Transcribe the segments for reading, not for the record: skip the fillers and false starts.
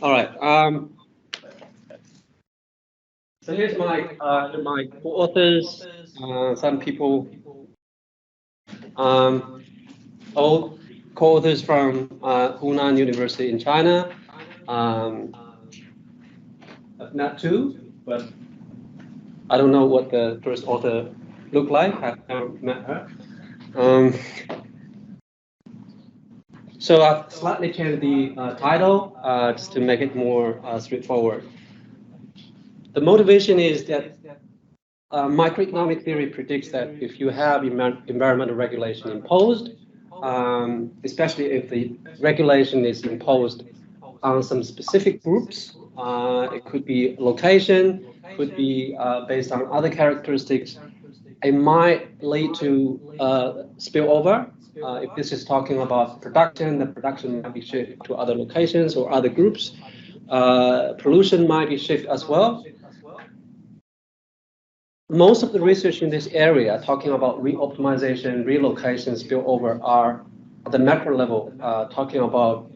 All right. So here's my co-authors. Some people, all co-authors from Hunan University in China. Not two, but I don't know what the first author looked like. I've never met her. So I've slightly changed the title just to make it more straightforward. The motivation is that microeconomic theory predicts that if you have environmental regulation imposed, especially if the regulation is imposed on some specific groups, it could be location, could be based on other characteristics, it might lead to spillover. If this is talking about production, the production might be shifted to other locations or other groups. Pollution might be shifted as well. Most of the research in this area talking about re-optimization, relocation, spillover are at the macro level, talking about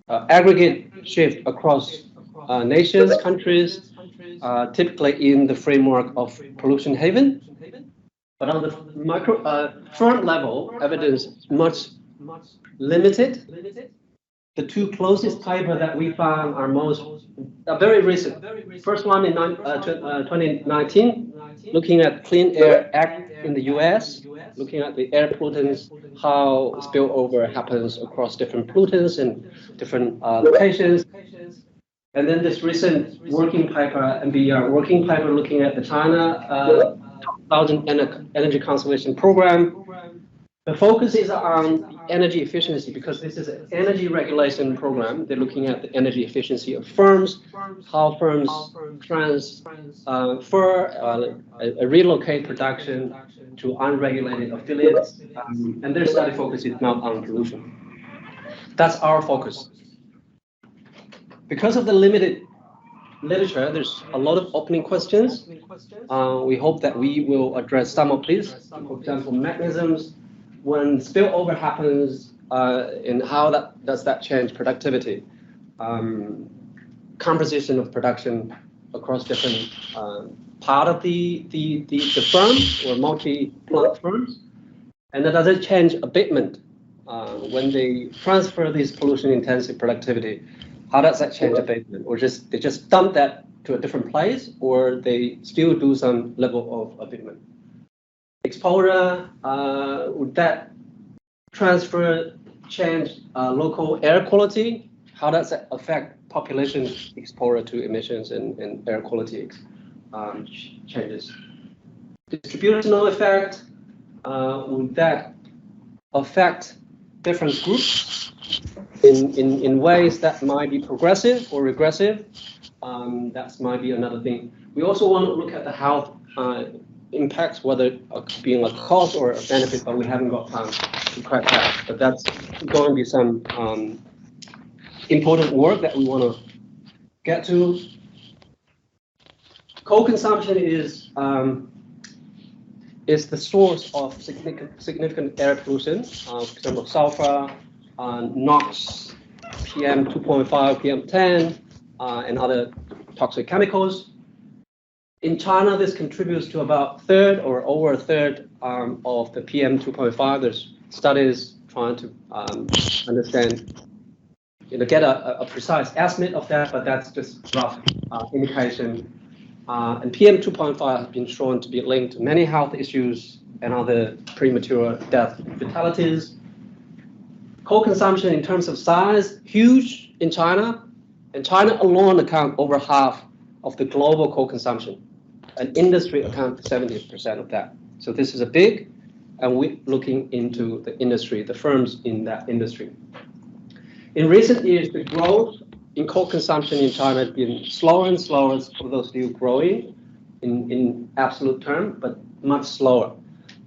aggregate shift across nations, countries, typically in the framework of pollution haven. But on the micro front level, evidence is much limited. The two closest papers that we found are very recent. First one in 2019, looking at Clean Air Act in the US, looking at the air pollutants, how spillover happens across different pollutants in different locations. And then this recent working paper, MBR working paper, looking at the China 2000 Energy Conservation Program. The focus is on the energy efficiency because this is an energy regulation program. They're looking at the energy efficiency of firms, how firms relocate production to unregulated affiliates, and their study focus is not on pollution. That's our focus. Because of the limited literature, there's a lot of opening questions. We hope that we will address some of these. For example, mechanisms when spillover happens, and how does that change productivity, composition of production across different part of the firm or multi-plant firms, and then does it change abatement when they transfer these pollution-intensive productivity? How does that change abatement, or they just dump that to a different place, or they still do some level of abatement? Exposure, would that transfer change local air quality? How does that affect population exposure to emissions and air quality changes? Distributional effect, would that affect different groups in ways that might be progressive or regressive? That might be another thing. We also want to look at the health impacts, whether being a cost or a benefit, but we haven't got time to crack that. But that's going to be some important work that we want to get to. Coal consumption is the source of significant air pollution, for example, sulfur, NOx, PM 2.5, PM 10, and other toxic chemicals. In China, this contributes to about a third or over a third of the PM 2.5. There's studies trying to understand, get a precise estimate of that, but that's just rough indication. And PM 2.5 has been shown to be linked to many health issues and other premature death fatalities. Coal consumption in terms of size, huge in China, and China alone accounts over half of the global coal consumption. And industry accounts for 70% of that. So this is a big, and we're looking into the industry, the firms in that industry. In recent years, the growth in coal consumption in China has been slower and slower, although still growing in absolute terms, but much slower.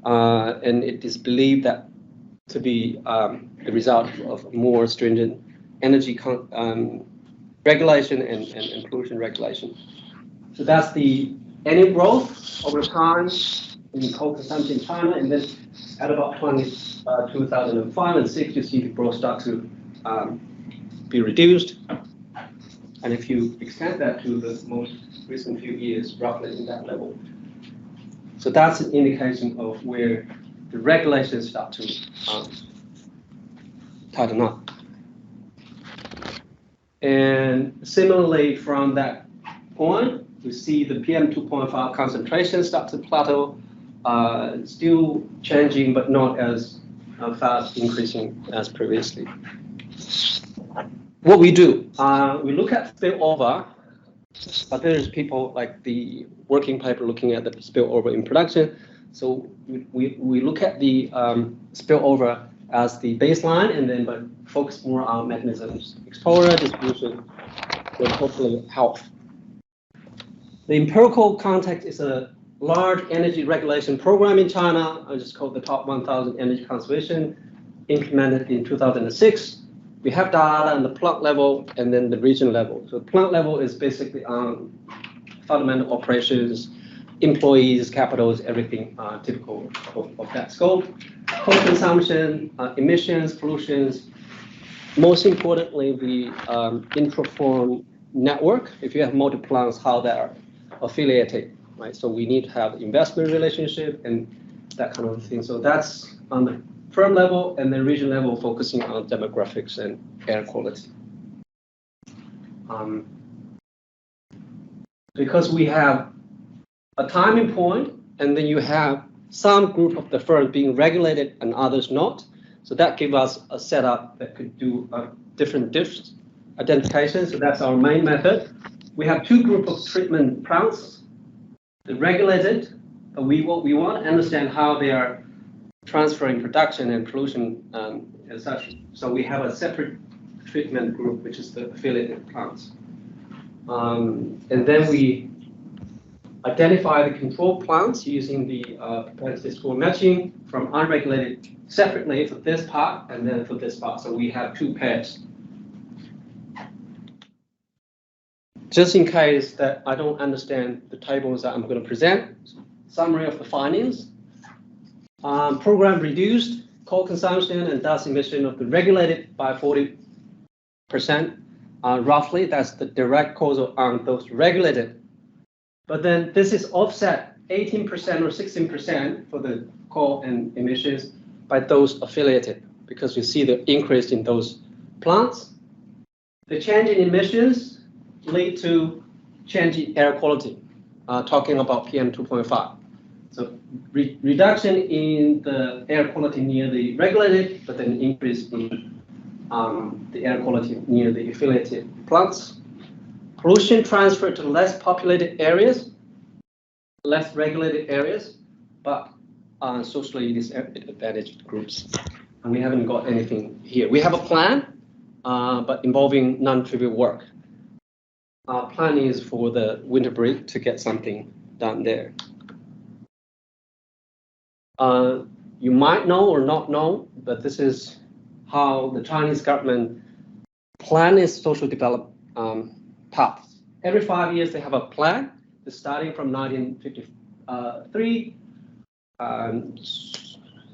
And it is believed that to be the result of more stringent energy regulation and pollution regulation. So that's the annual growth over time in coal consumption in China, and then at about 2005 and 6, you see the growth start to be reduced. And if you extend that to the most recent few years, roughly in that level. So that's an indication of where the regulations start to tighten up. And similarly, from that point, we see the PM2.5 concentration start to plateau, still changing, but not as fast increasing as previously. What we do, we look at spillover, but there's people like the working paper looking at the spillover in production. So we look at the spillover as the baseline, and then but focus more on mechanisms, exposure, distribution, and hopefully health. The empirical context is a large energy regulation program in China. I just called the top 1,000 energy conservation, implemented in 2006. We have data on the plant level and then the region level. So the plant level is basically on fundamental operations, employees, capitals, everything typical of that scope. Coal consumption, emissions, pollutions. Most importantly, the intraform network. If you have multiple plants, how they are affiliated, right? So we need to have investment relationship and that kind of thing. So that's on the firm level, and the region level focusing on demographics and air quality. Because we have a timing point, and then you have some group of the firms being regulated and others not. So that gives us a setup that could do different diffs identification. So that's our main method. We have two groups of treatment plants, the regulated, but we want to understand how they are transferring production and pollution as such. So we have a separate treatment group, which is the affiliated plants. And then we identify the control plants using the propensity score matching from unregulated separately for this part and then for this part. So we have two pairs. Just in case that I don't understand the tables that I'm going to present, summary of the findings. Program reduced coal consumption and dust emission of the regulated by 40%. Roughly, that's the direct causal on those regulated. But then this is offset 18% or 16% for the coal and emissions by those affiliated, because you see the increase in those plants. The change in emissions lead to change in air quality, talking about PM2.5. So reduction in the air quality near the regulated, but then increase in the air quality near the affiliated plants. Pollution transfer to less populated areas, less regulated areas, but socially disadvantaged groups. And we haven't got anything here. We have a plan, but involving non-trivial work. Our plan is for the winter break to get something done there. You might know or not know, but this is how the Chinese government plan its social development paths. Every 5 years they have a plan, starting from 1953.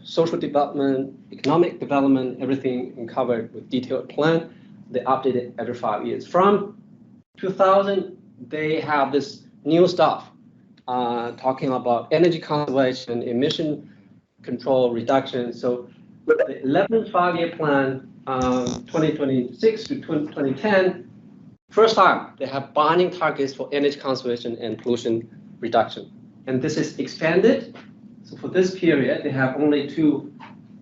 Social development, economic development, everything covered with detailed plan. They update it every 5 years. From 2000, they have this new stuff talking about energy conservation, emission control, reduction. So the 11th 5-year plan, 2026 to 2010, first time they have binding targets for energy conservation and pollution reduction. And this is expanded. So for this period, they have only two,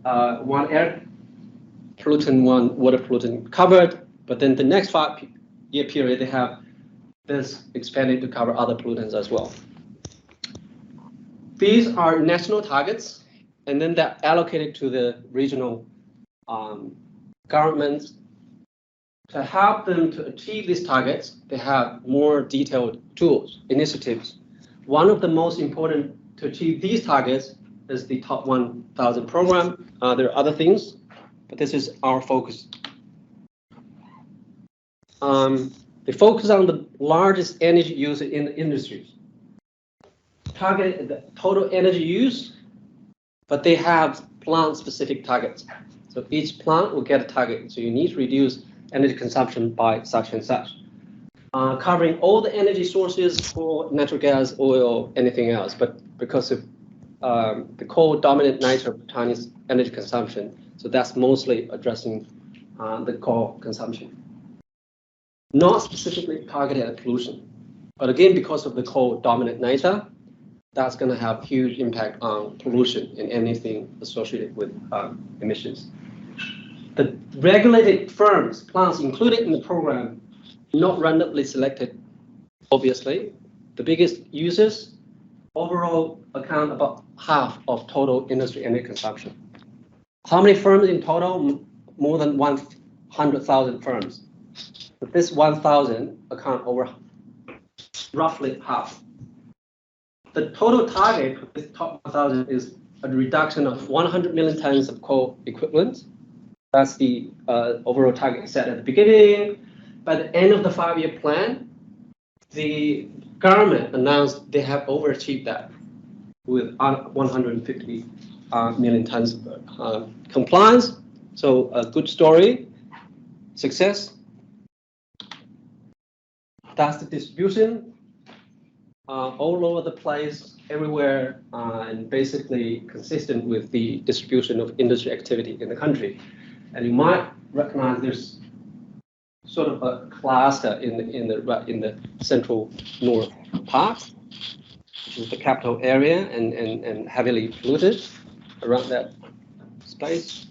one air pollutant, one water pollutant covered. But then the next 5-year period, they have this expanded to cover other pollutants as well. These are national targets, and then they're allocated to the regional governments. To help them to achieve these targets, they have more detailed tools, initiatives. One of the most important to achieve these targets is the top 1,000 program. There are other things, but this is our focus. They focus on the largest energy use in the industries. Target the total energy use, but they have plant-specific targets. So each plant will get a target. So you need to reduce energy consumption by such and such. covering all the energy sources for natural gas, oil, anything else. But because of the coal dominant nature of Chinese energy consumption, so that's mostly addressing the coal consumption. Not specifically targeted at pollution, but again, because of the coal dominant nature, that's going to have huge impact on pollution and anything associated with emissions. The regulated firms, plants included in the program, not randomly selected, obviously. The biggest users overall account about half of total industry energy consumption. How many firms in total? More than 100,000 firms. But this 1,000 account over roughly half. The total target for this top 1,000 is a reduction of 100 million tons of coal equivalent. That's the overall target set at the beginning. By the end of the 5-year plan, the government announced they have overachieved that with 150 million tons of compliance. So a good story, success. That's the distribution all over the place, everywhere, and basically consistent with the distribution of industry activity in the country. And you might recognize there's sort of a cluster in the central north part, which is the capital area and heavily polluted around that space.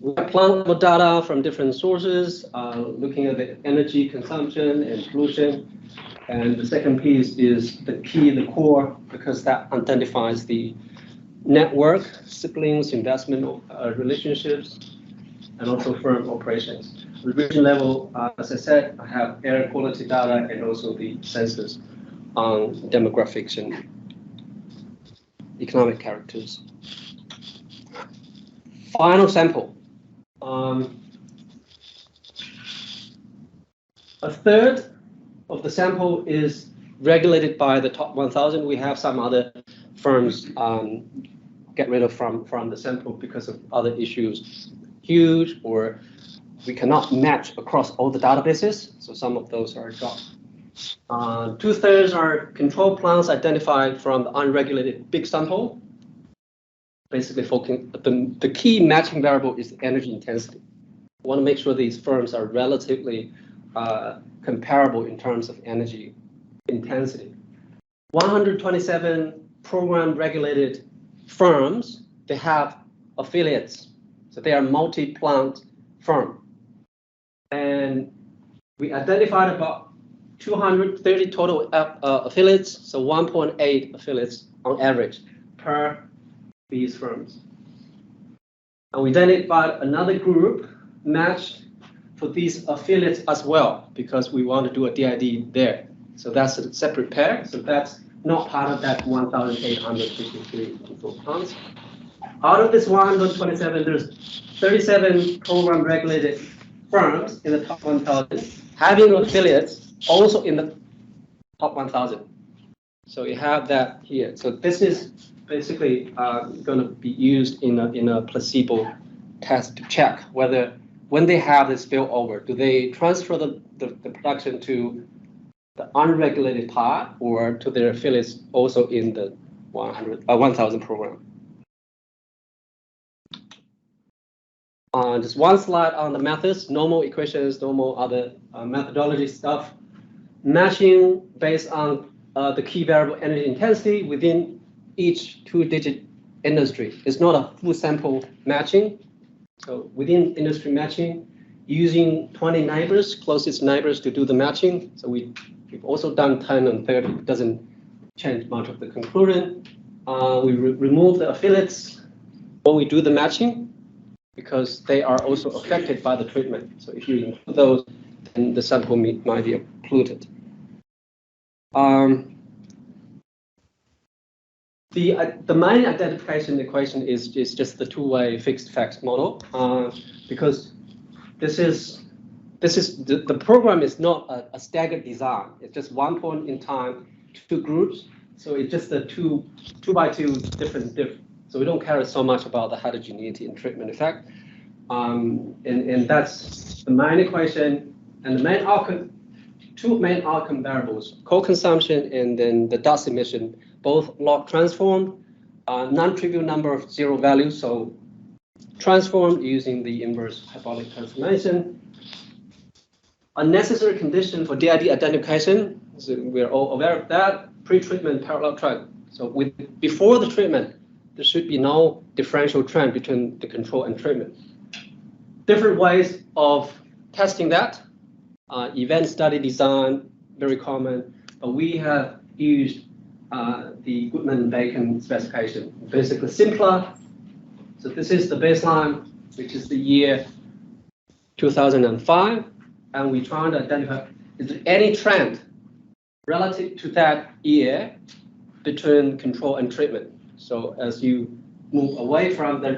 We have plant level data from different sources, looking at the energy consumption and pollution. And the second piece is the key, the core, because that identifies the network, siblings, investment relationships, and also firm operations. The region level, as I said, I have air quality data and also the census on demographics and economic characters. Final sample. A third of the sample is regulated by the top 1,000. We have some other firms get rid of from the sample because of other issues, huge, or we cannot match across all the databases. So some of those are dropped. 2/3 are control plants identified from the unregulated big sample. Basically, the key matching variable is energy intensity. We want to make sure these firms are relatively comparable in terms of energy intensity. 127 program regulated firms, they have affiliates. So they are multi-plant firm. And we identified about 230 total affiliates, so 1.8 affiliates on average per these firms. And we identified another group matched for these affiliates as well, because we want to do a DID there. So that's a separate pair. So that's not part of that 1,853 control plants. Out of this 127, there's 37 program regulated firms in the top 1,000 having affiliates also in the top 1,000. So you have that here. So this is basically going to be used in a placebo test to check whether when they have this spillover, do they transfer the production to the unregulated part or to their affiliates also in the 1,000 program. Just one slide on the methods, normal equations, normal other methodology stuff. Matching based on the key variable energy intensity within each 2-digit industry. It's not a full sample matching. So within industry matching, using 20 neighbors, closest neighbors to do the matching. So we've also done 10 and 30. It doesn't change much of the conclusion. We remove the affiliates when we do the matching because they are also affected by the treatment. So if you include those, then the sample might be polluted. The main identification equation is just the two-way fixed effects model because the program is not a staggered design. It's just one point in time, two groups. So it's just a two by two different. So we don't care so much about the heterogeneity and treatment effect. And that's the main equation. And the main outcome, two main outcome variables, coal consumption and then the dust emission, both log transformed, non-trivial number of zero values, so transformed using the inverse hyperbolic transformation. A necessary condition for DID identification, so we're all aware of that, pre-treatment parallel track. So before the treatment, there should be no differential trend between the control and treatment. Different ways of testing that. Event study design, very common, but we have used the Goodman-Bacon specification, basically simpler. So this is the baseline, which is the year 2005, and we try to identify is there any trend relative to that year between control and treatment. So as you move away from the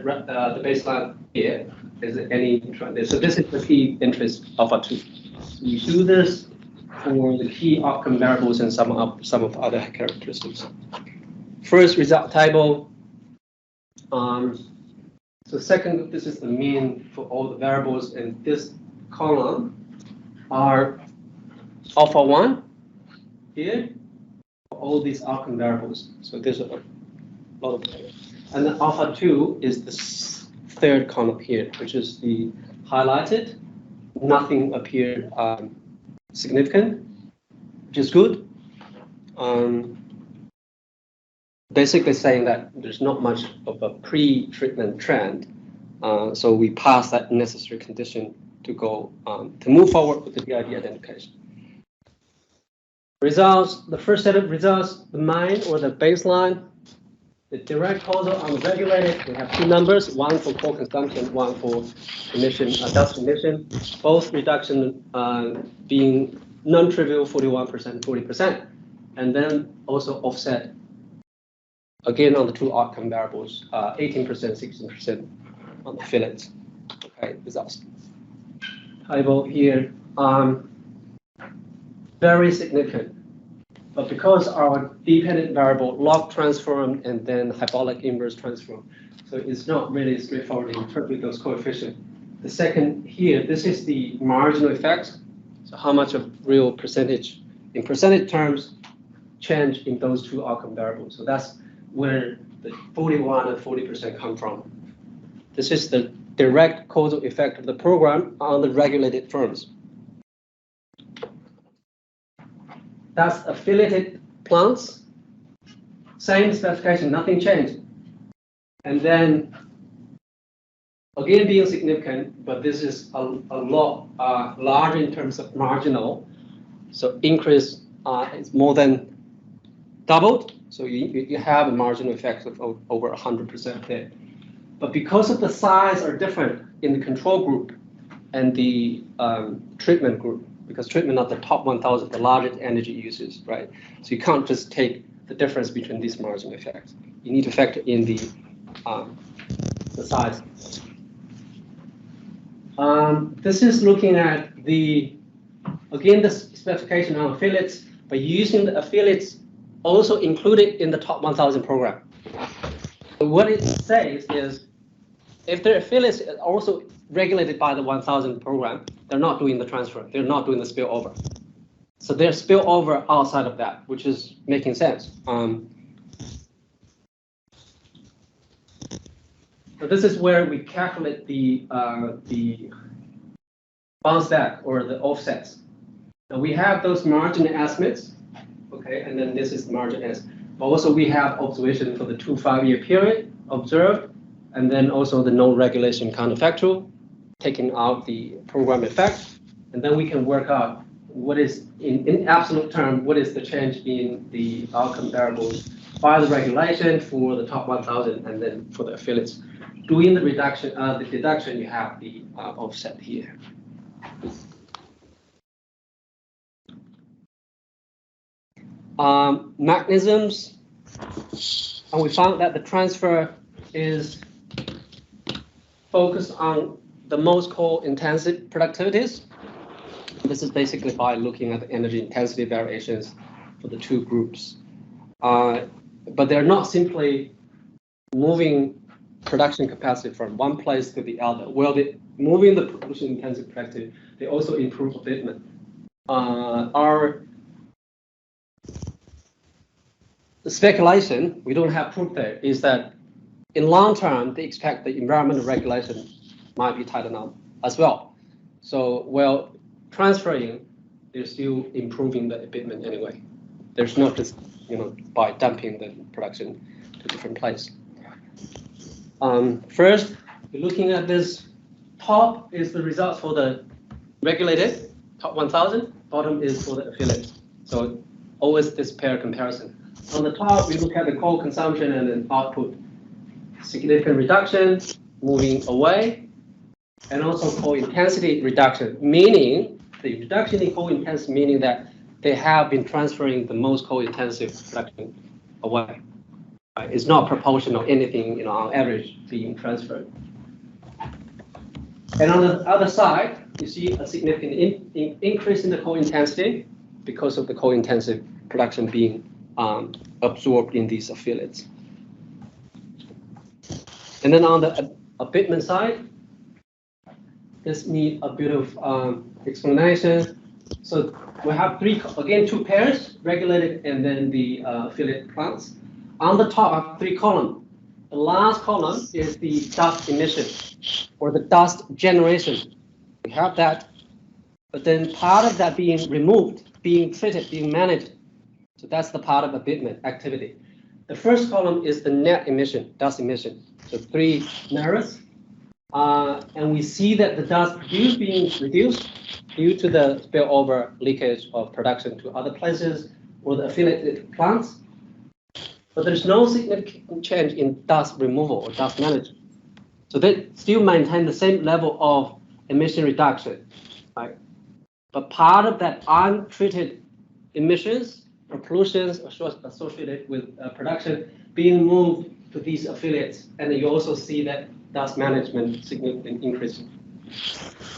baseline year, is there any trend there? So this is the key interest alpha 2. We do this for the key outcome variables and some of other characteristics. First result table. So second, this is the mean for all the variables, and this column are alpha 1 here for all these outcome variables. So there's a lot of data. And then alpha 2 is the third column here, which is the highlighted. Nothing appeared significant, which is good. Basically saying that there's not much of a pre-treatment trend, so we pass that necessary condition to go to move forward with the DID identification. Results, the first set of results, the mean or the baseline, the direct causal unregulated, we have two numbers, one for coal consumption, one for emission, dust emission, both reduction being non-trivial 41%, 40%, and then also offset again on the two outcome variables, 18%, 16% on the fillets. Okay, results. Table here, very significant. But because our dependent variable log transform and then hyperbolic inverse transform, so it's not really straightforward to interpret those coefficients. The second here, this is the marginal effect. So how much of real percentage, in percentage terms, change in those two outcome variables. So that's where the 41 and 40% come from. This is the direct causal effect of the program on the regulated firms. That's affiliated plants, same specification, nothing changed. And then, again being significant, but this is a lot larger in terms of marginal. So increase is more than doubled. So you have a marginal effect of over 100% there. But because of the size are different in the control group and the treatment group, because treatment are the top 1,000, the largest energy uses, right? So you can't just take the difference between these marginal effects. You need to factor in the size. This is looking at again, the specification on affiliates, but using the affiliates also included in the top 1,000 program. So what it says is, if their affiliates are also regulated by the 1,000 program, they're not doing the transfer, they're not doing the spillover. So there's spillover outside of that, which is making sense. So this is where we calculate the bounce back or the offsets. Now we have those margin estimates, okay, and then this is the margin S. But also we have observation for the 2 5-year period observed, and then also the no regulation counterfactual, taking out the program effect, and then we can work out what is, in absolute term, what is the change in the outcome variables by the regulation for the top 1,000, and then for the affiliates. Doing the reduction, the deduction, you have the offset here. Mechanisms, and we found that the transfer is focused on the most coal-intensive productivities. This is basically by looking at the energy intensity variations for the two groups. But they're not simply moving production capacity from one place to the other. While they moving the pollution-intensive practice, they also improve abatement. Our speculation, we don't have proof there, is that in long term, they expect the environmental regulation might be tightened up as well. So while transferring, they're still improving the abatement anyway. There's not just, by dumping the production to a different place. First, we're looking at this. Top is the results for the regulated, top 1,000. Bottom is for the affiliate. So always this pair comparison. On the top, we look at the coal consumption and then output. Significant reduction, moving away, and also coal intensity reduction, meaning the reduction in coal intensity, meaning that they have been transferring the most coal intensive production away. It's not proportional anything, on average being transferred. And on the other side, you see a significant increase in the coal intensity because of the coal intensive production being absorbed in these affiliates. And then on the abatement side, this needs a bit of explanation. So we have two pairs, regulated and then the affiliate plants. On the top, 3 columns. The last column is the dust emission or the dust generation. We have that, but then part of that being removed, being treated, being managed. So that's the part of abatement activity. The first column is the net emission, dust emission. So 3 narrows. And we see that the dust produced being reduced due to the spillover leakage of production to other places or the affiliated plants. But there's no significant change in dust removal or dust management. So they still maintain the same level of emission reduction, right? But part of that untreated emissions or pollutions associated with production being moved to these affiliates, and you also see that dust management significant increase.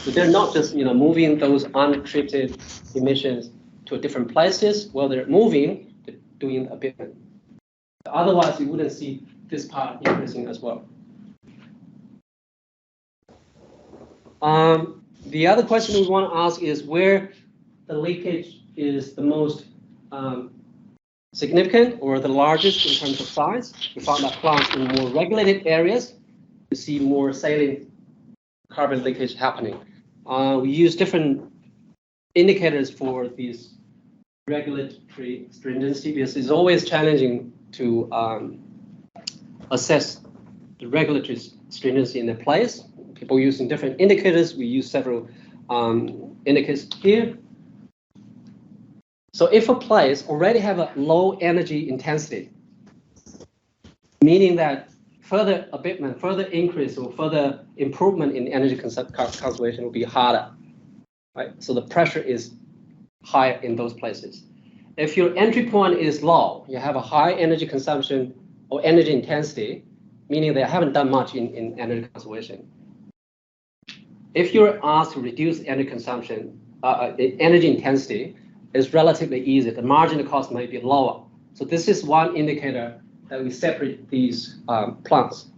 So they're not just moving those untreated emissions to different places. While they're moving, they're doing abatement. Otherwise, you wouldn't see this part increasing as well. The other question we want to ask is where the leakage is the most significant or the largest in terms of size. We found that plants in more regulated areas, you see more saline carbon leakage happening. We use different indicators for these regulatory stringency because it's always challenging to assess the regulatory stringency in a place. People using different indicators. We use several indicators here. So if a place already have a low energy intensity, meaning that further abatement, further increase, or further improvement in energy conservation will be harder, right? So the pressure is higher in those places. If your entry point is low, you have a high energy consumption or energy intensity, meaning they haven't done much in energy conservation. If you're asked to reduce energy consumption, energy intensity is relatively easy. The marginal cost may be lower. So this is one indicator that we separate these plants.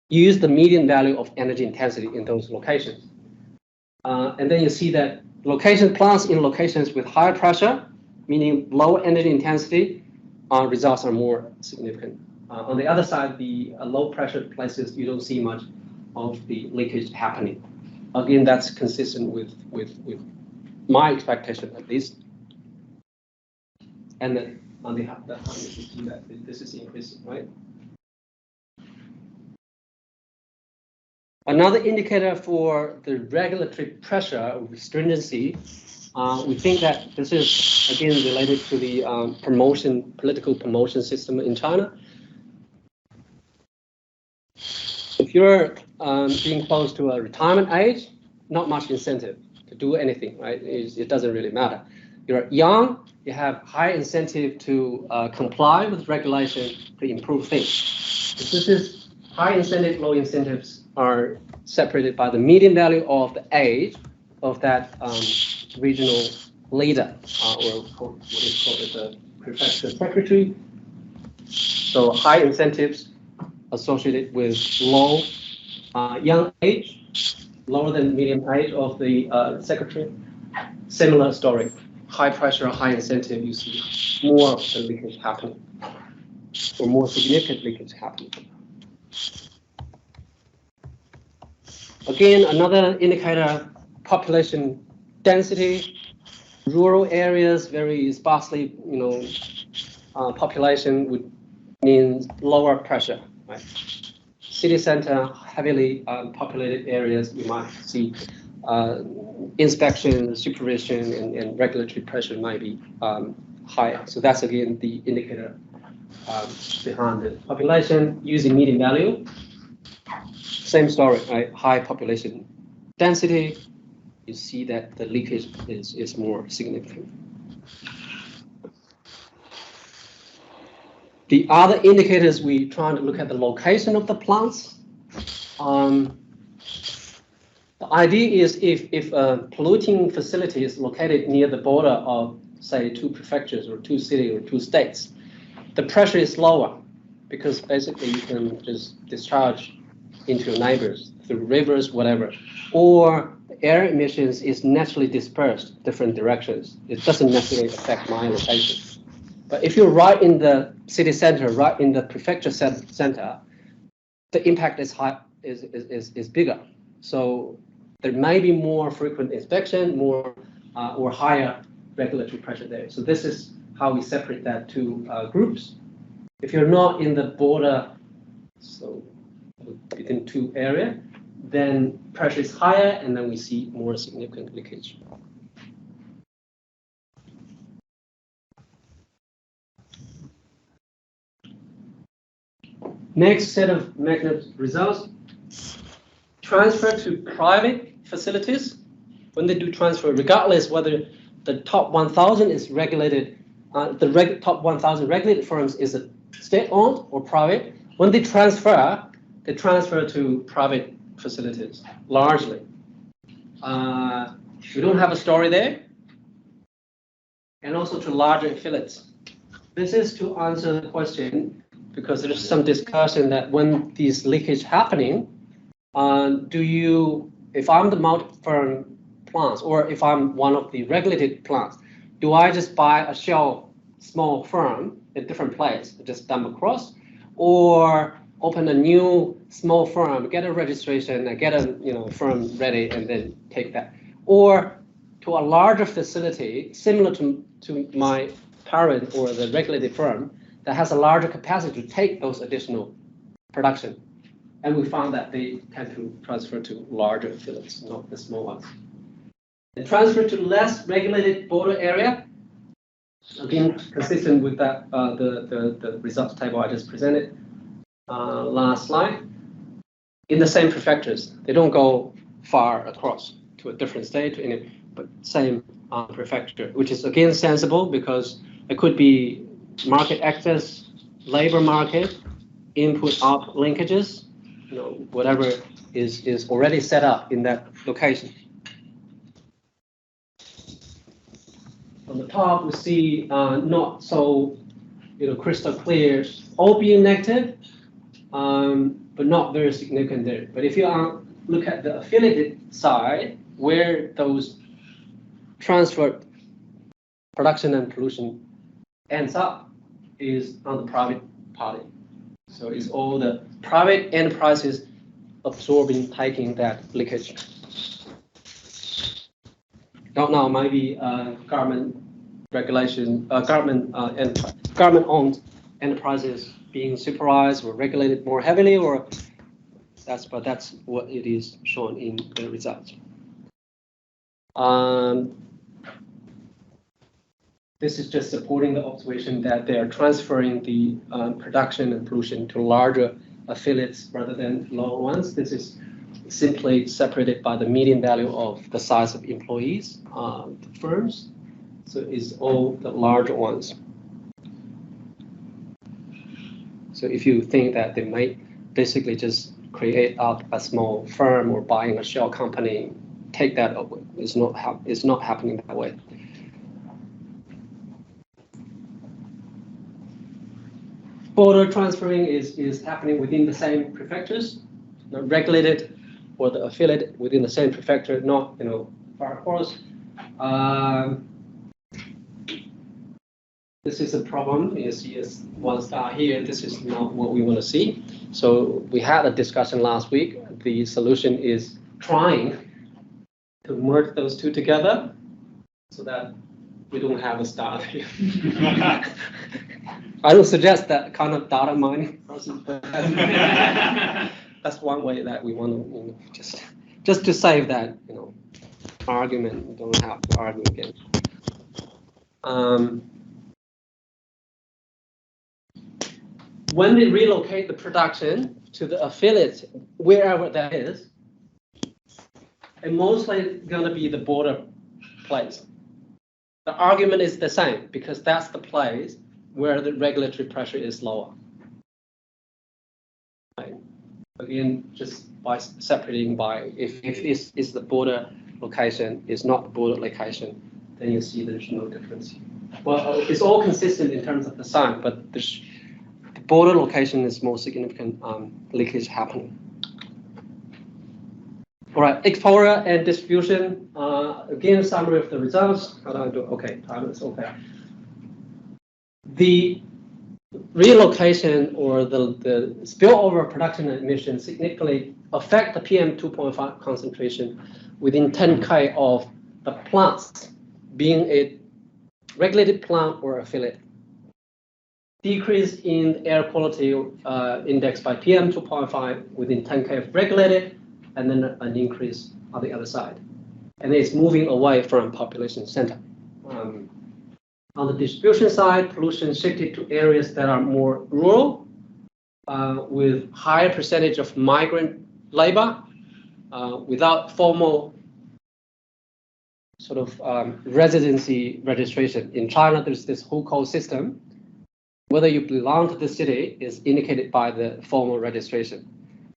Use the median value of energy intensity in those locations. And then you see that plants in locations with higher pressure, meaning lower energy intensity, results are more significant. On the other side, the low pressure places, you don't see much of the leakage happening. Again, that's consistent with my expectation at least. And then on the other hand, you see that this is increasing, right? Another indicator for the regulatory pressure or stringency, we think that this is again related to the political promotion system in China. If you're being close to a retirement age, not much incentive to do anything, right? It doesn't really matter. You're young, you have high incentive to comply with regulation to improve things. If this is high incentive, low incentives are separated by the median value of the age of that regional leader, or what is called the prefecture secretary. So high incentives associated with low young age, lower than medium age of the secretary. Similar story, high pressure, high incentive, you see more of the leakage happening, or more significant leakage happening. Again, another indicator, population density. Rural areas, very sparsely, population would mean lower pressure, right? City center, heavily populated areas, you might see inspection, supervision, and regulatory pressure might be higher. So that's again the indicator behind the population. Using median value, same story, right? High population density, you see that the leakage is more significant. The other indicators, we try to look at the location of the plants. The idea is if a polluting facility is located near the border of, say, 2 prefectures or 2 cities or 2 states, the pressure is lower because basically you can just discharge into your neighbors through rivers, whatever. Or air emissions is naturally dispersed different directions. It doesn't necessarily affect my location. But if you're right in the city center, right in the prefecture center, the impact is high, is bigger. So there may be more frequent inspection, more or higher regulatory pressure there. So this is how we separate that 2 groups. If you're not in the border, so within 2 areas, then pressure is higher, and then we see more significant leakage. Next set of mechanism results, transfer to private facilities. When they do transfer, regardless whether the top 1,000 is regulated, top 1,000 regulated firms is a state-owned or private. When they transfer to private facilities, largely. We don't have a story there. And also to larger affiliates. This is to answer the question, because there's some discussion that when these leakage happening, if I'm the multi-firm plants, or if I'm one of the regulated plants, do I just buy a shell small firm at different place, just dump across, or open a new small firm, get a registration, get a firm ready, and then take that, or to a larger facility similar to my parent or the regulated firm that has a larger capacity to take those additional production, and we found that they tend to transfer to larger affiliates, not the small ones. And transfer to less regulated border area, again consistent with that the results table I just presented. Last slide. In the same prefectures, they don't go far across to a different state, but same prefecture, which is again sensible because it could be market access, labor market, input-out linkages, whatever is already set up in that location. On the top, we see not so crystal clear, all being negative. But not very significant there. But if you look at the affiliated side, where those transferred production and pollution ends up is on the private party. So it's all the private enterprises absorbing, taking that leakage. Don't know, maybe government regulation, government-owned enterprises being supervised or regulated more heavily, or that's what it is shown in the results. This is just supporting the observation that they are transferring the production and pollution to larger affiliates rather than lower ones. This is simply separated by the median value of the size of employees, the firms. So it's all the larger ones. So if you think that they might basically just create up a small firm or buying a shell company, take that away. It's not happening that way. border transferring is happening within the same prefectures, regulated or the affiliate within the same prefecture, not far across. This is a problem. You see, is one star here. This is not what we want to see. So we had a discussion last week. The solution is trying to merge those two together so that we don't have a star here. I don't suggest that kind of data mining process, but that's one way that we want to just to save that argument. We don't have to argue again. When they relocate the production to the affiliate, wherever that is, it's mostly going to be the border place. The argument is the same because that's the place where the regulatory pressure is lower. Right. Again, just by separating by if this is the border location, is not the border location, then you see there's no difference. Well, it's all consistent in terms of the sign, but the border location is more significant leakage happening. All right, exposure and distribution. Again, summary of the results. How do I do? Okay, time is okay. The relocation or the spillover production and emission significantly affect the PM2.5 concentration within 10K of the plants, being a regulated plant or affiliate. Decrease in air quality index by PM2.5 within 10K of regulated, and then an increase on the other side. And it's moving away from population center. On the distribution side, pollution shifted to areas that are more rural, with higher percentage of migrant labor, without formal sort of residency registration. In China, there's this hukou system. Whether you belong to the city is indicated by the formal registration.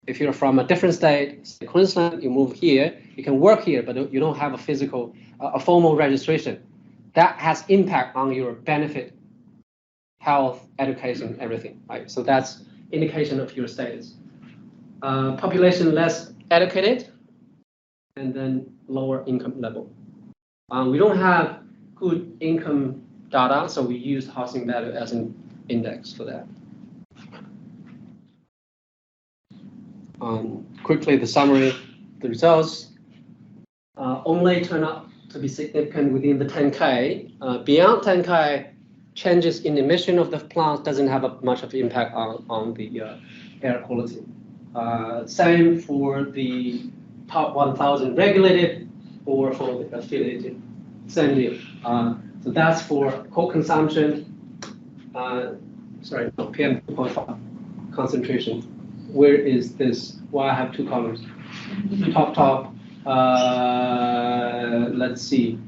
If you're from a different state, say Queensland, you move here, you can work here, but you don't have a physical, a formal registration. That has impact on your benefit, health, education, everything, right? So that's indication of your status. Population less educated, and then lower income level. We don't have good income data, so we use housing value as an index for that. Quickly, the summary, the results only turn out to be significant within the 10K. Beyond 10K, changes in emission of the plant doesn't have much of impact on the air quality. Same for the top 1,000 regulated or for the affiliated. Same deal. So that's for coal consumption. Sorry, no, PM2.5 concentration. Where is this? Well, I have two columns. Top. Let's see.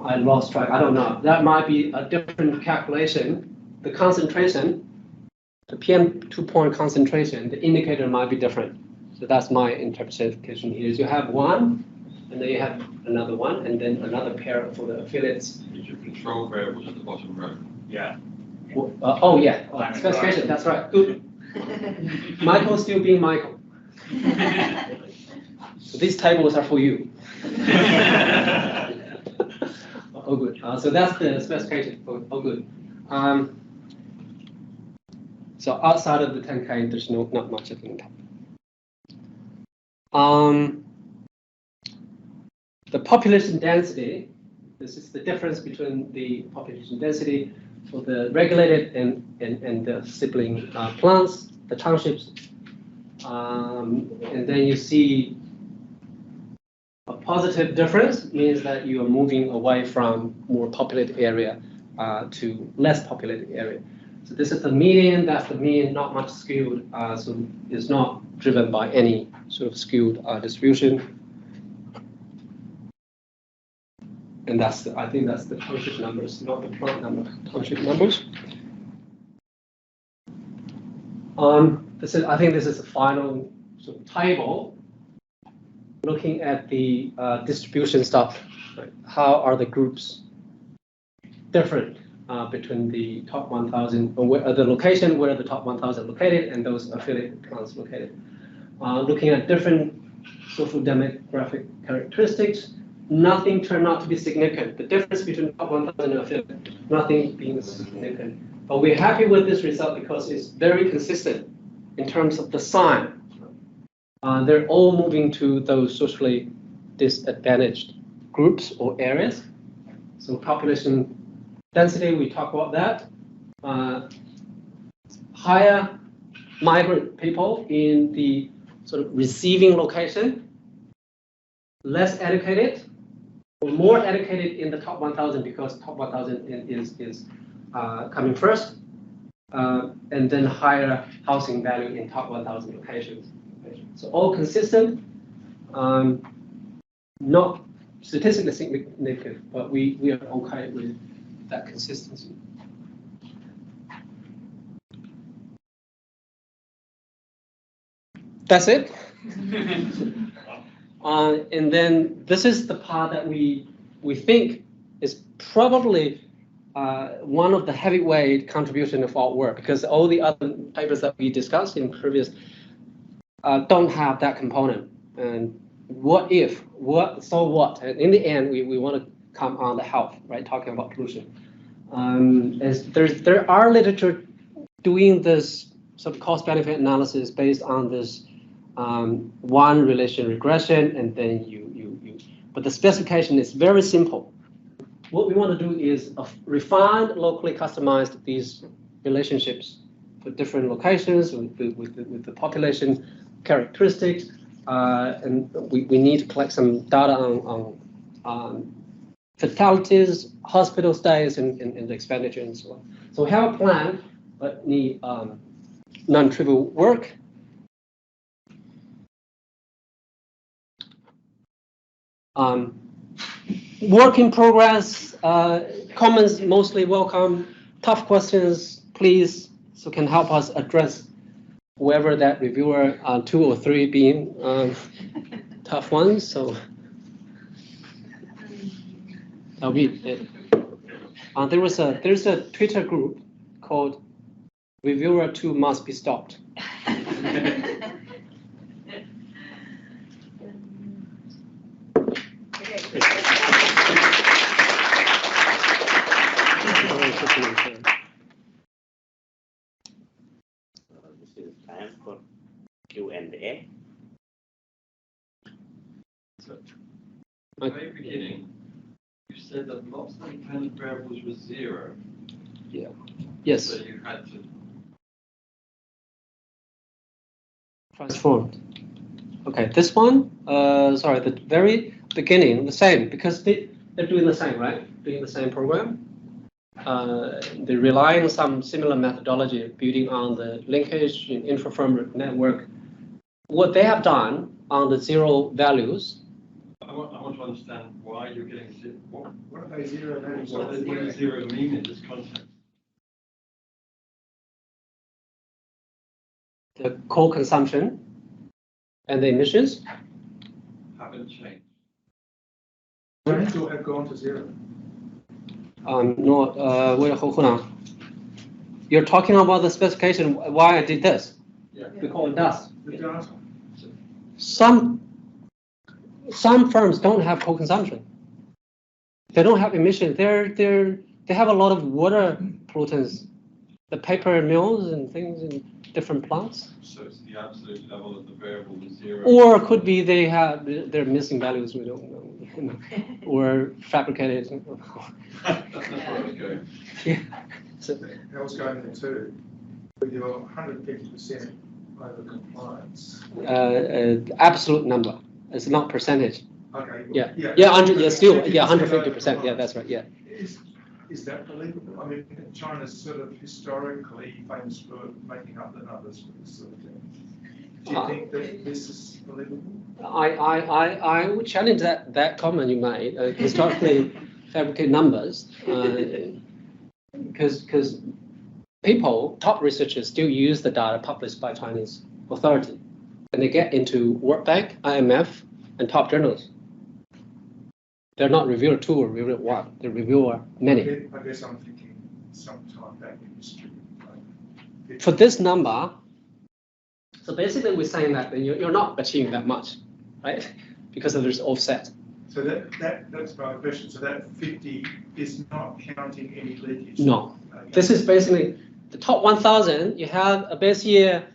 I lost track. I don't know. That might be a different calculation. The concentration, the PM2 concentration, the indicator might be different. So that's my interpretation here. Is you have one, and then you have another one, and then another pair for the affiliates. Is your control variable at the bottom row? Yeah. Oh yeah, specification. That's right. Good. Michael still being Michael. So these tables are for you. Oh, good. So that's the specification. Oh, good. So outside of the 10K, there's not much of an impact. The population density. This is the difference between the population density for the regulated and the sibling plants, the townships. And then you see a positive difference means that you are moving away from more populated area to less populated area. So this is the median, that's the mean, not much skewed, so it's not driven by any sort of skewed distribution. And that's I think that's the township numbers, not the plant number, township numbers. I think this is the final sort of table looking at the distribution stuff. Right? How are the groups different between the top 1,000 or the location where the top 1,000 located and those affiliated plants located. Looking at different social demographic characteristics, nothing turned out to be significant. The difference between top 1,000 and affiliated, nothing being significant. But we're happy with this result because it's very consistent in terms of the sign. They're all moving to those socially disadvantaged groups or areas. So population density, we talk about that. Higher migrant people in the sort of receiving location, less educated, or more educated in the top 1,000 because top 1,000 is coming first, and then higher housing value in top 1,000 locations. So all consistent, not statistically significant, but we are okay with that consistency. That's it. And then this is the part that we think is probably one of the heavyweight contribution of our work, because all the other papers that we discussed in previous don't have that component. And what if, so what? And in the end, we want to come on the health, right? Talking about pollution. As there are literature doing this sort of cost-benefit analysis based on this one relation regression, and then but the specification is very simple. What we want to do is refine, locally customized these relationships for different locations with the population characteristics, and we need to collect some data on fatalities, hospital stays, and expenditure and so on. So we have a plan, but need non-trivial work. Work in progress, comments mostly welcome, tough questions, please, so can help us address whoever that reviewer, 2 or 3 being tough ones, so that'll be it. There's a Twitter group called Reviewer 2 Must Be Stopped. This is time for Q&A. So, at the very beginning, you said that lots of independent variables were 0. Yeah. Yes. So you had to Transformed. Okay, this one, sorry, the very beginning, the same, because they're doing the same, right? Doing the same program. They rely on some similar methodology, building on the linkage in intra-firm network. What they have done on the 0 values. I want to understand why you're getting 0. What are those 0 values? What does 0 mean in this context? The coal consumption and the emissions Haven't changed. They still have gone to 0. No, wait, hold on. You're talking about the specification, why I did this. Yeah. We call it dust. The data. Some firms don't have coal consumption. They don't have emissions. They have a lot of water pollutants, the paper mills and things in different plants. So it's the absolute level of the variable is 0. Or it could be they're missing values we don't know, or fabricated. That's where I was going. Yeah. So, I was going there too. With your 150% over compliance. absolute number. It's not percentage. Okay. Yeah. Yeah. Yeah. 100. Yeah. Still. Yeah. 150%. Yeah. That's right. Yeah. Is that believable? I mean, China's sort of historically famous for making up the numbers for this sort of thing. Do you think that this is believable? I would challenge that comment you made. Historically fabricate numbers, because people, top researchers, still use the data published by Chinese authority, and they get into World Bank, IMF, and top journals. They're not reviewer 2 or reviewer 1. They're reviewer many. I guess I'm thinking sometime back in history. Like, For this number, so basically we're saying that you're not achieving that much, right? Because of this offset. So that's my question. So that 50 is not counting any leakage? No. Okay. This is basically the top 1,000. You have a base year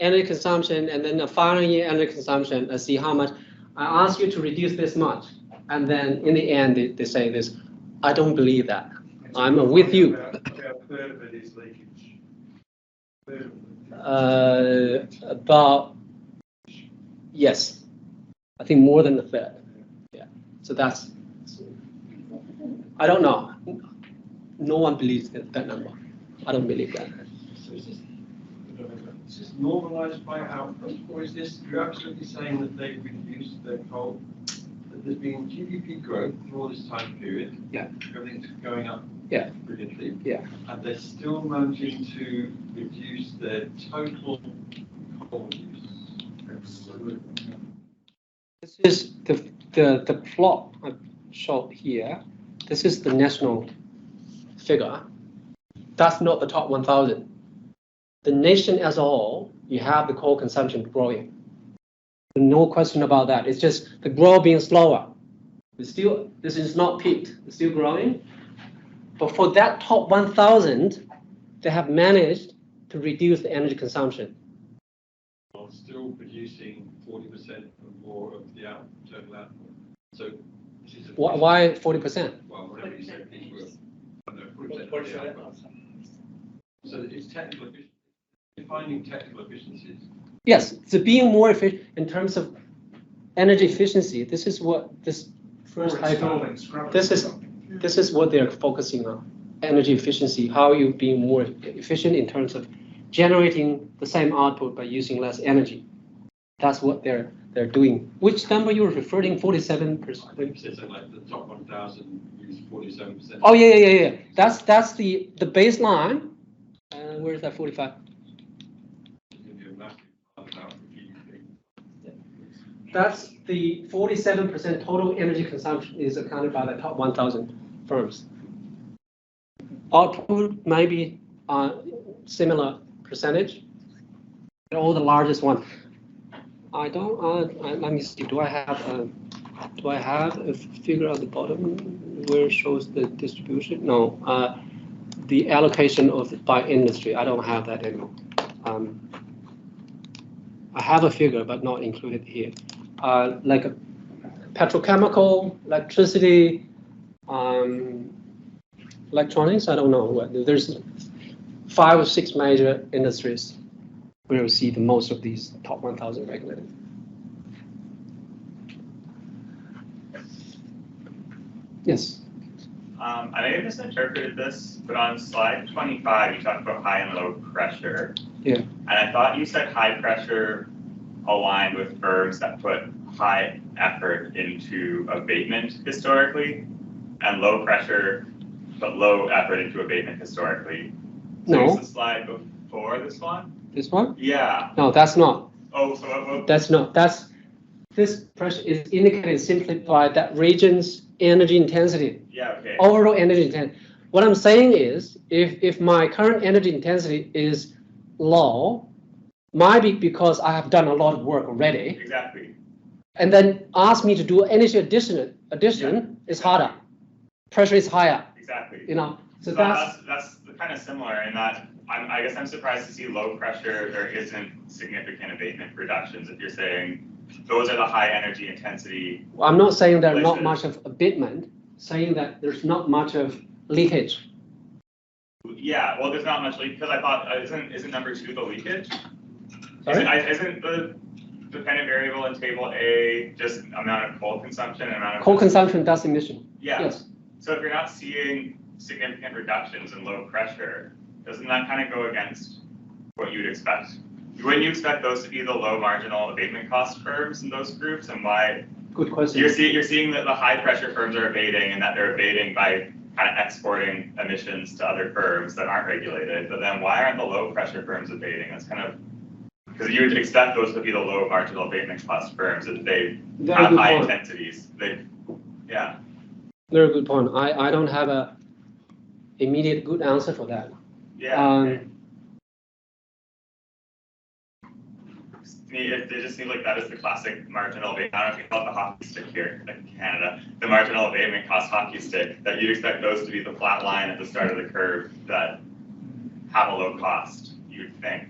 energy consumption and then a final year energy consumption. Let's see how much. I ask you to reduce this much. And then in the end, they say this, I don't believe that. And so I'm we're with finding you. About a third of it is leakage. Third of it. About, yes. I think more than a third. Yeah. So that's, I don't know. No one believes that number. I don't believe that. So is this normalized by output, or is this, you're absolutely saying that they've reduced their coal, that there's been GDP growth for all this time period? Yeah. Everything's going up. Yeah. Brilliantly. Yeah. And they're still managing to reduce their total coal use. Absolutely. This is the plot I showed here. This is the national figure. That's not the top 1,000. The nation as a whole, you have the coal consumption growing. No question about that. It's just the growth being slower. It's still, this is not peaked. It's still growing. But for that top 1,000, they have managed to reduce the energy consumption. While still producing 40% or more of the total output. So this is Why 40%? well, whatever you said, these were 40% of the output. So it's technical efficiency. Defining technical efficiencies. Yes, so being more efficient in terms of energy efficiency. This is what this first item. This is what they're focusing on. Energy efficiency. How you being more efficient in terms of generating the same output by using less energy. That's what they're doing. Which number you're referring? 47%. I think you said like the top 1,000 use 47%. Oh yeah. That's the baseline. Where's that 45? That's the 47% total energy consumption is accounted by the top 1,000 firms. Output maybe similar percentage. All the largest one. I don't. Let me see. Do I have a figure at the bottom where it shows the distribution? No. The allocation of by industry. I don't have that anymore. I have a figure, but not included here. Like a petrochemical, electricity, electronics. I don't know. There's 5 or 6 major industries where we see the most of these top 1,000 regulated. Yes. I may have misinterpreted this, but on slide 25, you talked about high and low pressure. Yeah. And I thought you said high pressure aligned with firms that put high effort into abatement historically, and low pressure put low effort into abatement historically. So No. is the slide before this one? This one? Yeah. No, that's not. Oh, so what? That's not. This pressure is indicated simply by that region's energy intensity. Yeah. Okay. Overall energy intensity. What I'm saying is, if my current energy intensity is low, might be because I have done a lot of work already. Exactly. And then ask me to do energy addition is harder. Pressure is higher. Exactly. You know. So So that's kind of similar in that I guess I'm surprised to see low pressure there isn't significant abatement reductions. If you're saying those are the high energy intensity. I'm not saying there's not places. much of abatement. Saying that there's not much of leakage. Yeah, well, there's not much leak because I thought isn't number 2 the leakage? Sorry? Isn't the dependent variable in table A just amount of coal consumption and amount of Coal consumption does emission. Yeah. Yes. So if you're not seeing significant reductions in low pressure, doesn't that kind of go against what you would expect? Wouldn't you expect those to be the low marginal abatement cost firms in those groups, and why? Good question. You're seeing that the high pressure firms are abating, and that they're abating by kind of exporting emissions to other firms that aren't regulated. But then why aren't the low pressure firms abating? That's kind of because you would expect those to be the low marginal abatement cost firms if they Very have good high point. intensities. Yeah. Very good point. I don't have a immediate good answer for that. Yeah. To me, it just seems like that is the classic marginal abatement. I don't know if you call it the hockey stick here in Canada. The marginal abatement cost hockey stick, that you'd expect those to be the flat line at the start of the curve that have a low cost, you would think.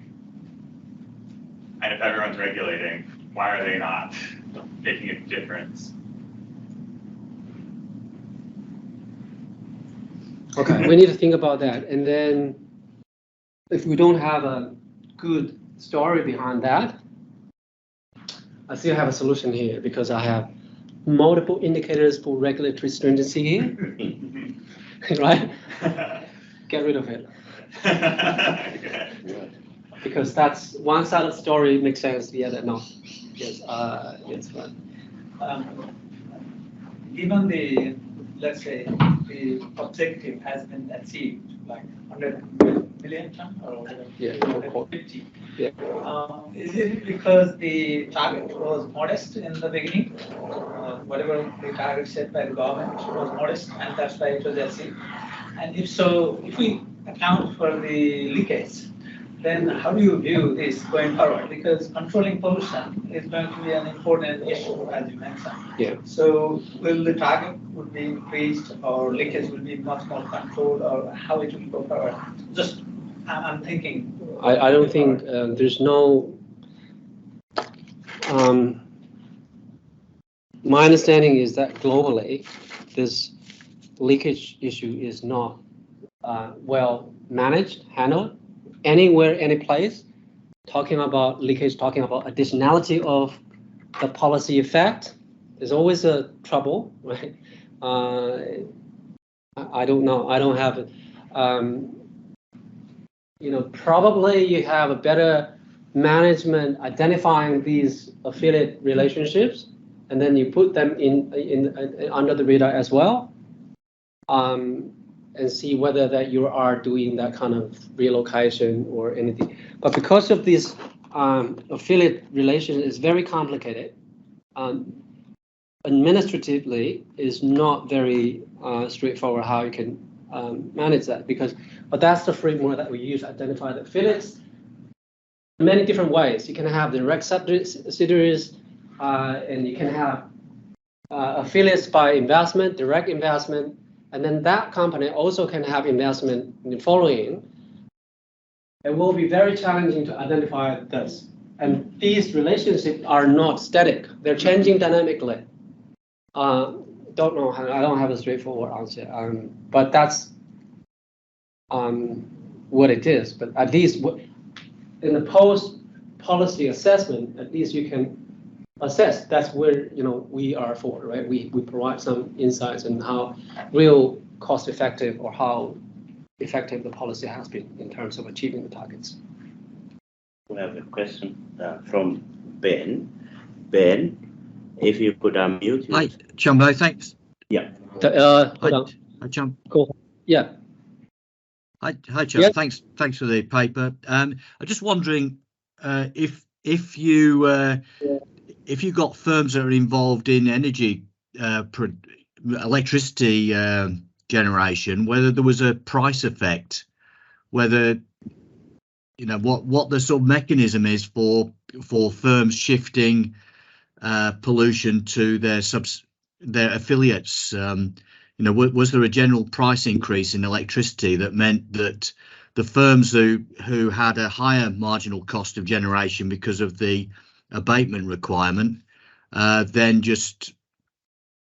And if everyone's regulating, why are they not making a difference? Okay, we need to think about that. And then if we don't have a good story behind that, I still have a solution here because I have multiple indicators for regulatory stringency here, right? Get rid of it. Because that's one side of the story makes sense, the other no. Yes, yes, right. Given the, let's say, the objective has been achieved, like 100 million ton or whatever, Yeah. 150. Yeah. Is it because the target was modest in the beginning? Whatever the target set by the government was modest, and that's why it was achieved. And if so, if we account for the leakage, then how do you view this going forward? Because controlling pollution is going to be an important issue, as you mentioned. Yeah. So will the target would be increased, or leakage will be much more controlled, or how it will go forward? Just, I'm thinking. I don't think there's no. My understanding is that globally, this leakage issue is not well managed, handled. Anywhere, any place, talking about leakage, talking about additionality of the policy effect, is always a trouble, right? I don't know. I don't have it. You know, probably you have a better management identifying these affiliate relationships, and then you put them in under the radar as well. And see whether that you are doing that kind of relocation or anything. But because of this affiliate relation is very complicated, administratively is not very straightforward how you can manage that, but that's the framework that we use to identify the affiliates. Many different ways. You can have direct subsidiaries, and you can have affiliates by investment, direct investment. And then that company also can have investment in the following. It will be very challenging to identify this. And these relationships are not static. They're changing dynamically. Don't know, I don't have a straightforward answer. But that's what it is. But at least in the post-policy assessment, at least you can assess. That's where we are for, right? We provide some insights on how real cost-effective or how effective the policy has been in terms of achieving the targets. We have a question from Ben. Ben, if you could unmute. Hi, Chunbo, thanks. Yeah. Hold on. Hi, Chum. Cool. Yeah. Hi, Chum. Yeah. Thanks for the paper. I'm just wondering if you got firms that are involved in energy, electricity generation, whether there was a price effect, whether what the sort of mechanism is for firms shifting pollution to their affiliates. Was there a general price increase in electricity that meant that the firms who had a higher marginal cost of generation because of the abatement requirement, then just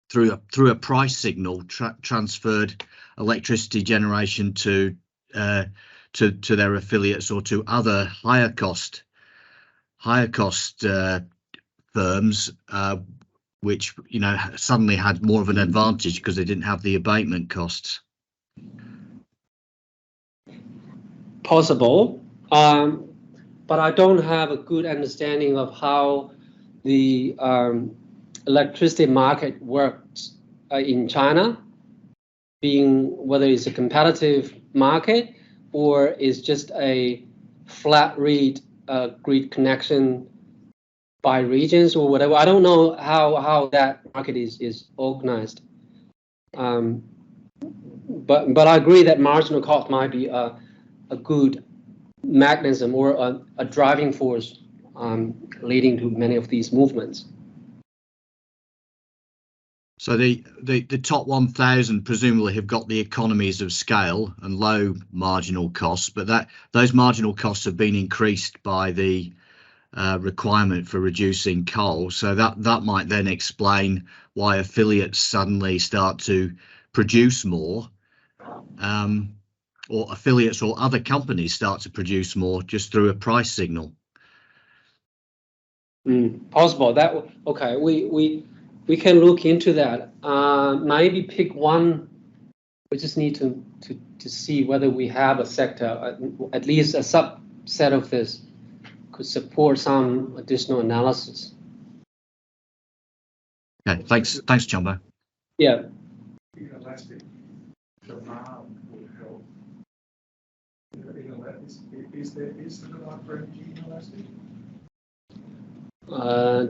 through a price signal transferred electricity generation to their affiliates or to other higher cost firms, which suddenly had more of an advantage because they didn't have the abatement costs. Possible, but I don't have a good understanding of how the electricity market works in China, whether it's a competitive market or is just a flat rate grid connection by regions or whatever. I don't know how that market is organized. But I agree that marginal cost might be a good mechanism or a driving force leading to many of these movements. So the top 1,000 presumably have got the economies of scale and low marginal costs, but those marginal costs have been increased by the requirement for reducing coal. So that might then explain why affiliates suddenly start to produce more, or affiliates or other companies start to produce more just through a price signal. Possible. That okay. We can look into that. Maybe pick one. We just need to see whether we have a sector, at least a subset of this, could support some additional analysis. Okay, thanks, Chunbo. Yeah. Elastic demand would help. Is there demand for energy inelastic?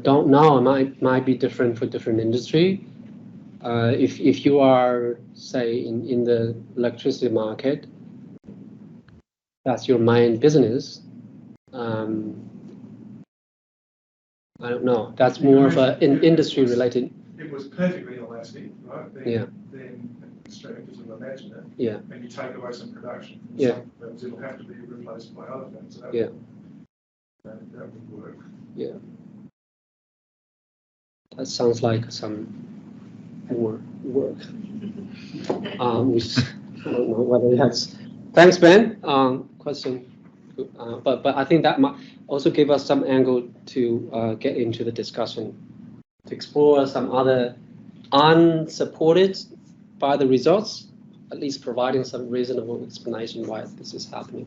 Don't know. It might be different for different industry. If you are, say, in the electricity market, that's your main business. I don't know. That's more of an industry related. It was perfectly elastic, right? Then straight into imagine it. Yeah. And you take away some production. Yeah. Some it'll have to be replaced by other things. So yeah. That would work. Yeah. That sounds like some more work. I don't know whether that's. Thanks, Ben. Question. But I think that might also give us some angle to get into the discussion, to explore some other unsupported by the results, at least providing some reasonable explanation why this is happening.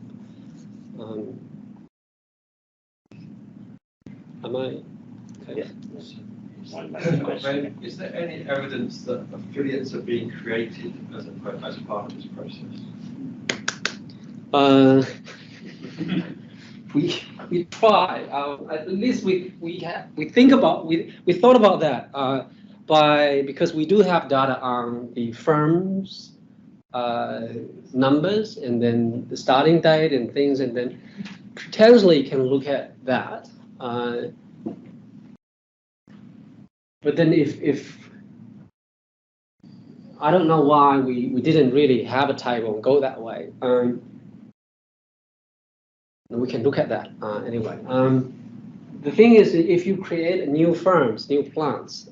Am I okay? Yeah. One last question. Is there any evidence that affiliates are being created as a part of this process? We try. At least we thought about that because we do have data on the firms numbers and then the starting date and things, and then potentially can look at that. But then if I don't know why we didn't really have a table and go that way. We can look at that anyway. The thing is, if you create new firms, new plants,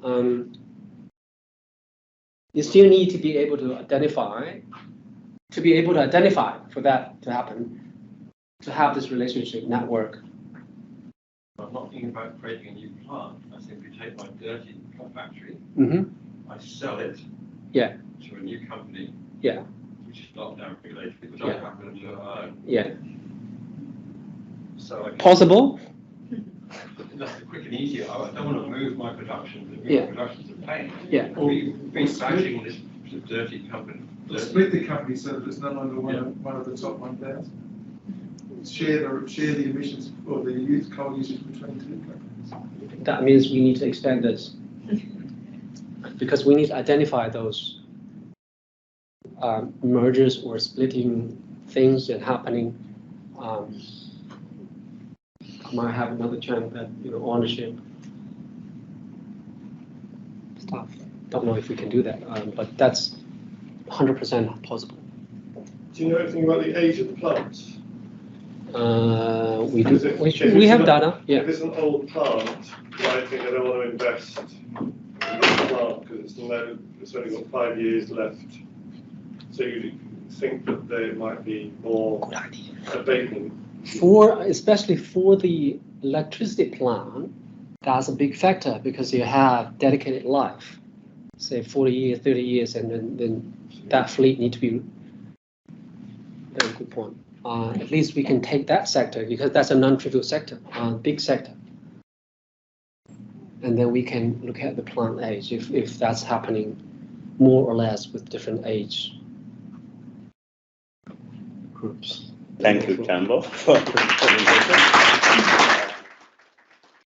you still need to be able to identify for that to happen, to have this relationship network. I'm not thinking about creating a new plant. I simply take my dirty factory, I sell it to a new company, which is not down regulated, which I happen to own. Yeah. So possible. That's quick and easy. I don't want to move my production. Production's a pain. Yeah. Researching this dirty company. Split the company so that it's no longer one of the top 1,000. Share the emissions or the coal usage between two companies. That means we need to expand this because we need to identify those mergers or splitting things that happening. Might have another chance that ownership stuff. Don't know if we can do that, but that's 100% possible. Do you know anything about the age of the plants? We do. We have data. Yeah. If it's an old plant, you might think I don't want to invest in this plant because it's only got 5 years left. So you think that there might be more abatement. Especially for the electricity plant, that's a big factor because you have dedicated life, say 40 years, 30 years, and then that fleet need to be. Very good point. At least we can take that sector because that's a non-trivial sector, big sector. And then we can look at the plant age if that's happening more or less with different age groups. Thank you, Chunbo, for the presentation.